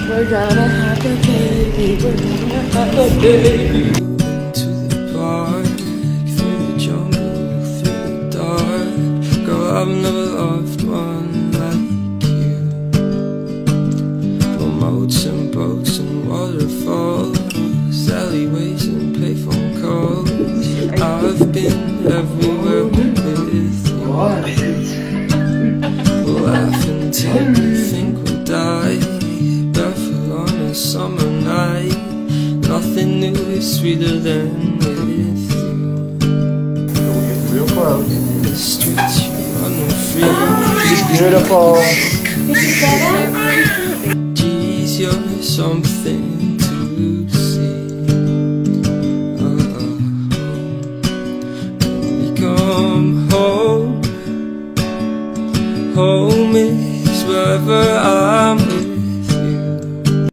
We're gonna have a baby. We're gonna have a baby. To the park, through the jungle, through the dark. Girl, I've never loved one like you. Well, moats and boats and waterfalls, alleyways and payphone calls. I've been everywhere with you. We'll laugh until we think we'll die, barefoot on a summer night. Nothing new is sweeter than with you. Real close. In the streets you run free. Beautiful. Geez, you're something